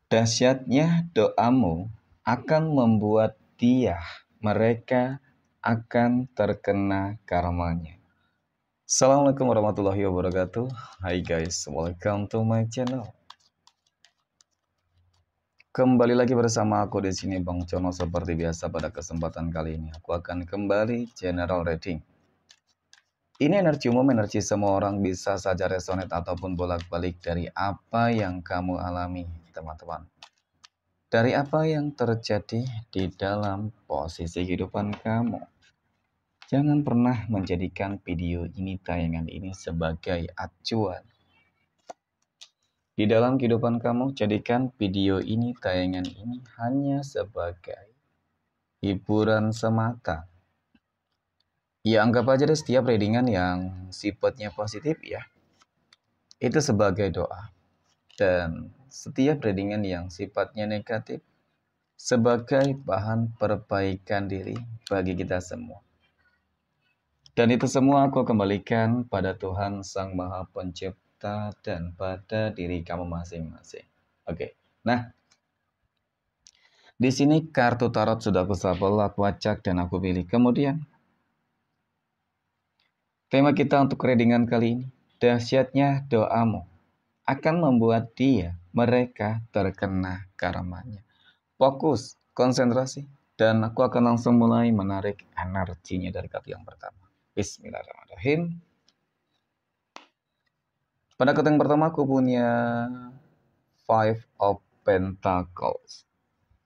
Dahsyatnya doamu akan membuat mereka akan terkena karmanya. Assalamualaikum warahmatullahi wabarakatuh. Hai guys, welcome to my channel. Kembali lagi bersama aku di sini Bang Cono. Seperti biasa pada kesempatan kali ini aku akan kembali general reading. Ini energi umum, energi semua orang, bisa saja resonate ataupun bolak-balik dari apa yang kamu alami, teman-teman. Dari apa yang terjadi di dalam posisi kehidupan kamu. Jangan pernah menjadikan video ini, tayangan ini sebagai acuan. Di dalam kehidupan kamu, jadikan video ini, tayangan ini hanya sebagai hiburan semata. Ya anggap aja deh setiap readingan yang sifatnya positif ya, itu sebagai doa. Dan setiap readingan yang sifatnya negatif sebagai bahan perbaikan diri bagi kita semua. Dan itu semua aku kembalikan pada Tuhan Sang Maha Pencipta dan pada diri kamu masing-masing. Oke. Nah, di sini kartu tarot sudah aku shuffle, aku acak dan aku pilih. Kemudian tema kita untuk readingan kali ini, dahsyatnya doamu akan membuat mereka terkena karmanya. Fokus, konsentrasi, dan aku akan langsung mulai menarik energinya dari kartu yang pertama. Bismillahirrahmanirrahim. Pada kartu yang pertama aku punya Five of Pentacles.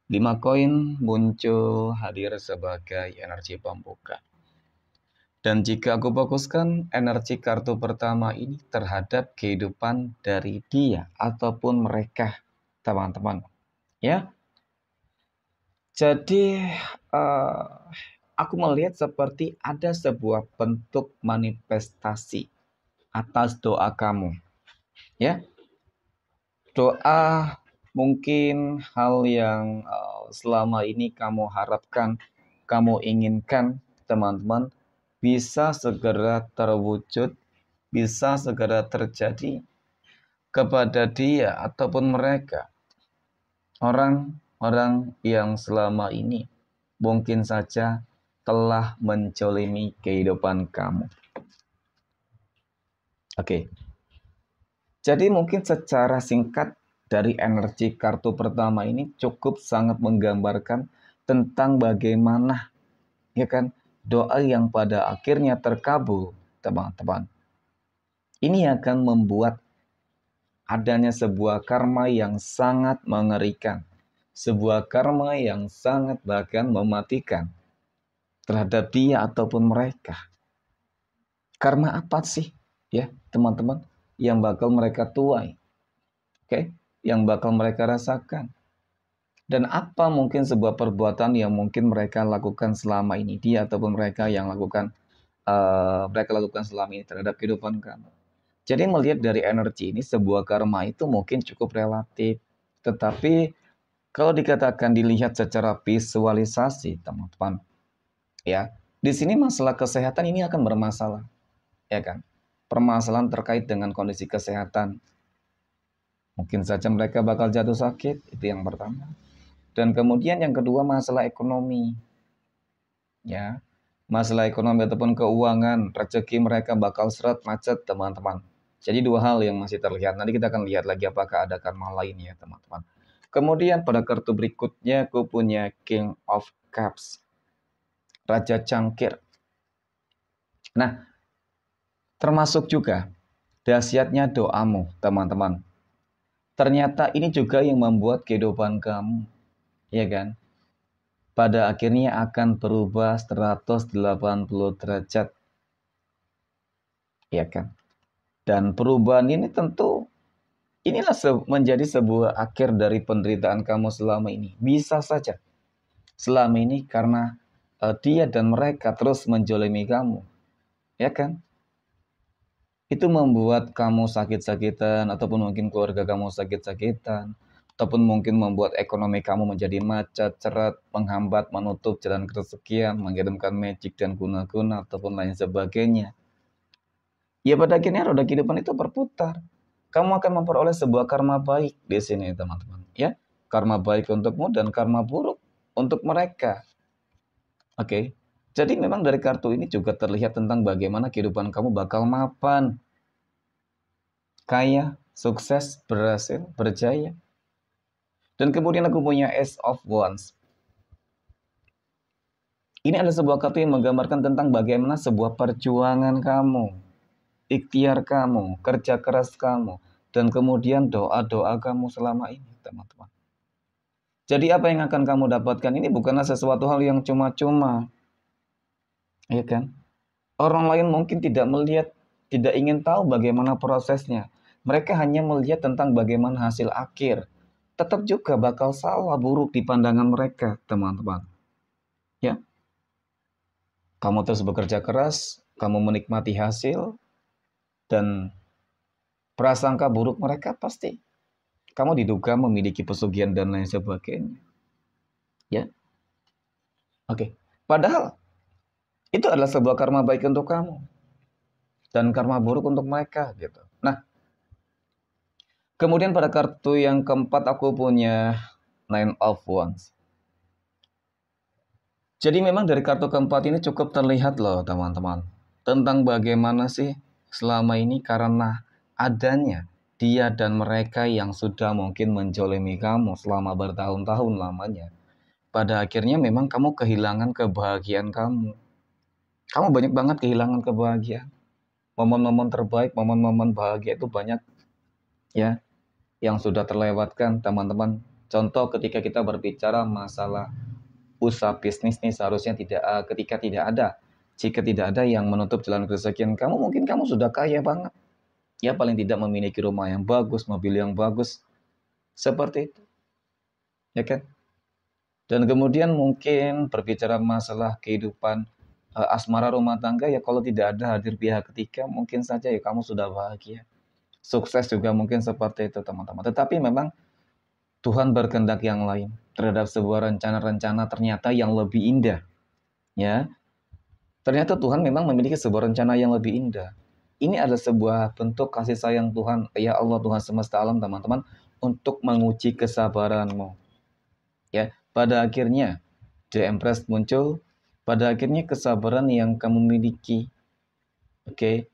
5 koin muncul hadir sebagai energi pembuka. Dan jika aku fokuskan energi kartu pertama ini terhadap kehidupan dari dia ataupun mereka, teman-teman. Ya. Jadi aku melihat seperti ada sebuah bentuk manifestasi atas doa kamu. Ya. Doa mungkin hal yang selama ini kamu harapkan, kamu inginkan, teman-teman, bisa segera terwujud, bisa segera terjadi kepada dia ataupun mereka. Orang-orang yang selama ini mungkin saja telah mencolimi kehidupan kamu. Oke. Jadi mungkin secara singkat dari energi kartu pertama ini cukup sangat menggambarkan tentang bagaimana ya kan doa yang pada akhirnya terkabul, teman-teman. Ini akan membuat adanya sebuah karma yang sangat mengerikan, sebuah karma yang sangat bahkan mematikan terhadap dia ataupun mereka. Karma apa sih ya, teman-teman, yang bakal mereka tuai? Oke, yang bakal mereka rasakan. Dan apa mungkin sebuah perbuatan yang mungkin mereka lakukan selama ini, dia ataupun mereka yang mereka lakukan selama ini terhadap kehidupan kamu. Jadi melihat dari energi ini, sebuah karma itu mungkin cukup relatif. Tetapi kalau dikatakan dilihat secara visualisasi, teman-teman, ya, di sini masalah kesehatan ini akan bermasalah, ya kan? Permasalahan terkait dengan kondisi kesehatan. Mungkin saja mereka bakal jatuh sakit, itu yang pertama. Dan kemudian yang kedua masalah ekonomi. Ya. Masalah ekonomi ataupun keuangan, rezeki mereka bakal seret macet, teman-teman. Jadi dua hal yang masih terlihat. Nanti kita akan lihat lagi apakah ada karma lain ya, teman-teman. Kemudian pada kartu berikutnya aku punya King of Cups. Raja Cangkir. Nah, termasuk juga dahsyatnya doamu, teman-teman. Ternyata ini juga yang membuat kehidupan kamu, ya kan? Pada akhirnya akan berubah 180 derajat. Ya kan? Dan perubahan ini tentu inilah menjadi sebuah akhir dari penderitaan kamu selama ini. Bisa saja selama ini karena dia dan mereka terus menjolimi kamu. Ya kan? Itu membuat kamu sakit-sakitan ataupun mungkin keluarga kamu sakit-sakitan. Ataupun mungkin membuat ekonomi kamu menjadi macet, ceret, menghambat, menutup jalan kerezekian, mengirimkan magic dan guna-guna ataupun lain sebagainya. Ya pada akhirnya roda kehidupan itu berputar. Kamu akan memperoleh sebuah karma baik di sini, teman-teman. Ya, karma baik untukmu dan karma buruk untuk mereka. Oke. Jadi memang dari kartu ini juga terlihat tentang bagaimana kehidupan kamu bakal mapan, kaya, sukses, berhasil, berjaya. Dan kemudian aku punya Ace of Wands. Ini adalah sebuah kartu yang menggambarkan tentang bagaimana sebuah perjuangan kamu, ikhtiar kamu, kerja keras kamu, dan kemudian doa-doa kamu selama ini, teman-teman. Jadi apa yang akan kamu dapatkan ini bukanlah sesuatu hal yang cuma-cuma, ya kan? Orang lain mungkin tidak melihat, tidak ingin tahu bagaimana prosesnya. Mereka hanya melihat tentang bagaimana hasil akhir. Tetap juga bakal salah, buruk di pandangan mereka, teman-teman. Ya, kamu terus bekerja keras, kamu menikmati hasil, dan prasangka buruk mereka pasti kamu diduga memiliki pesugihan dan lain sebagainya. Ya, oke. Padahal itu adalah sebuah karma baik untuk kamu dan karma buruk untuk mereka gitu. Nah, kemudian pada kartu yang keempat aku punya Nine of Wands. Jadi memang dari kartu keempat ini cukup terlihat loh teman-teman. Tentang bagaimana sih selama ini karena adanya dia dan mereka yang sudah mungkin menjolimi kamu selama bertahun-tahun lamanya. Pada akhirnya memang kamu kehilangan kebahagiaan kamu. Kamu banyak banget kehilangan kebahagiaan. Momen-momen terbaik, momen-momen bahagia itu banyak ya yang sudah terlewatkan teman-teman. Contoh ketika kita berbicara masalah usaha bisnis nih seharusnya ketika tidak ada. Jika tidak ada yang menutup jalan kerezekian kamu, mungkin kamu sudah kaya banget. Ya paling tidak memiliki rumah yang bagus, mobil yang bagus. Seperti itu. Ya kan? Dan kemudian mungkin berbicara masalah kehidupan asmara rumah tangga, ya kalau tidak ada hadir pihak ketiga, mungkin saja ya kamu sudah bahagia. Sukses juga mungkin seperti itu teman-teman. Tetapi memang Tuhan berkehendak yang lain terhadap sebuah rencana-rencana ternyata yang lebih indah. Ya, ternyata Tuhan memang memiliki sebuah rencana yang lebih indah. Ini adalah sebuah bentuk kasih sayang Tuhan, ya Allah Tuhan semesta alam teman-teman, untuk menguji kesabaranmu. Ya, pada akhirnya The Empress muncul, pada akhirnya kesabaran yang kamu miliki, oke,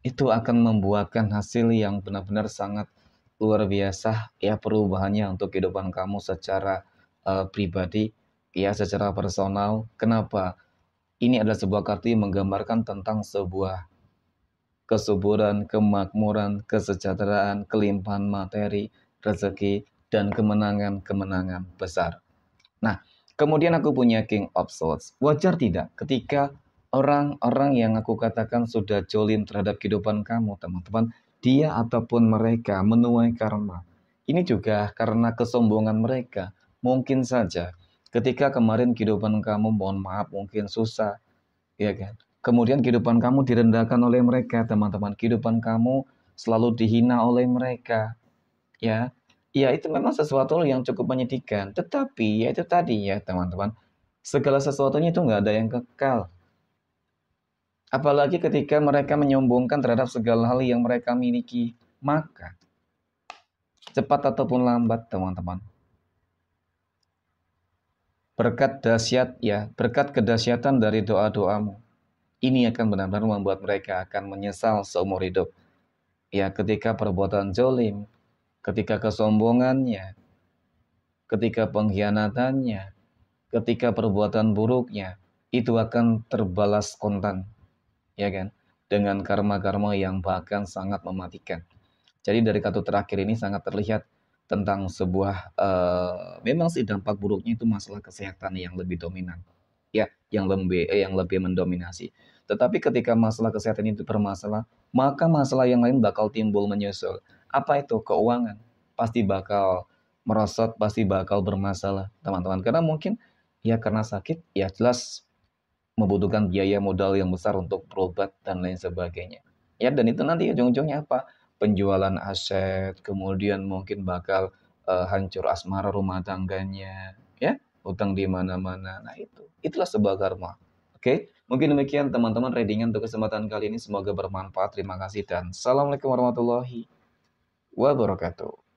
itu akan membuahkan hasil yang benar-benar sangat luar biasa ya perubahannya untuk kehidupan kamu secara pribadi ya secara personal. Kenapa? Ini adalah sebuah kartu yang menggambarkan tentang sebuah kesuburan, kemakmuran, kesejahteraan, kelimpahan materi, rezeki, dan kemenangan-kemenangan besar. Nah, kemudian aku punya King of Swords. Wajar tidak ketika orang-orang yang aku katakan sudah jolim terhadap kehidupan kamu, teman-teman, dia ataupun mereka menuai karma. Ini juga karena kesombongan mereka. Mungkin saja ketika kemarin kehidupan kamu, mohon maaf, mungkin susah, ya kan? Kemudian kehidupan kamu direndahkan oleh mereka, teman-teman. Kehidupan kamu selalu dihina oleh mereka, ya. Ya, itu memang sesuatu yang cukup menyedihkan. Tetapi, ya itu tadi ya, teman-teman. Segala sesuatunya itu nggak ada yang kekal. Apalagi ketika mereka menyombongkan terhadap segala hal yang mereka miliki. Maka, cepat ataupun lambat, teman-teman. Berkat dahsyat, ya, berkat kedahsyatan dari doa-doamu. Ini akan benar-benar membuat mereka akan menyesal seumur hidup. Ya, ketika perbuatan jolim, ketika kesombongannya, ketika pengkhianatannya, ketika perbuatan buruknya, itu akan terbalas kontan, ya kan? Dengan karma-karma yang bahkan sangat mematikan. Jadi dari kartu terakhir ini sangat terlihat tentang sebuah, memang sih dampak buruknya itu masalah kesehatan yang lebih dominan. Ya, yang lebih mendominasi. Tetapi ketika masalah kesehatan itu bermasalah, maka masalah yang lain bakal timbul menyusul. Apa itu? Keuangan. Pasti bakal merosot, pasti bakal bermasalah, teman-teman. Karena mungkin ya karena sakit, ya jelas membutuhkan biaya modal yang besar untuk berobat dan lain sebagainya. Ya, dan itu nanti ujung-ujungnya apa? Penjualan aset, kemudian mungkin bakal hancur asmara rumah tangganya, ya, utang di mana-mana. Nah, itulah sebuah karma. Oke, mungkin demikian teman-teman readingan untuk kesempatan kali ini. Semoga bermanfaat. Terima kasih dan assalamualaikum warahmatullahi wabarakatuh.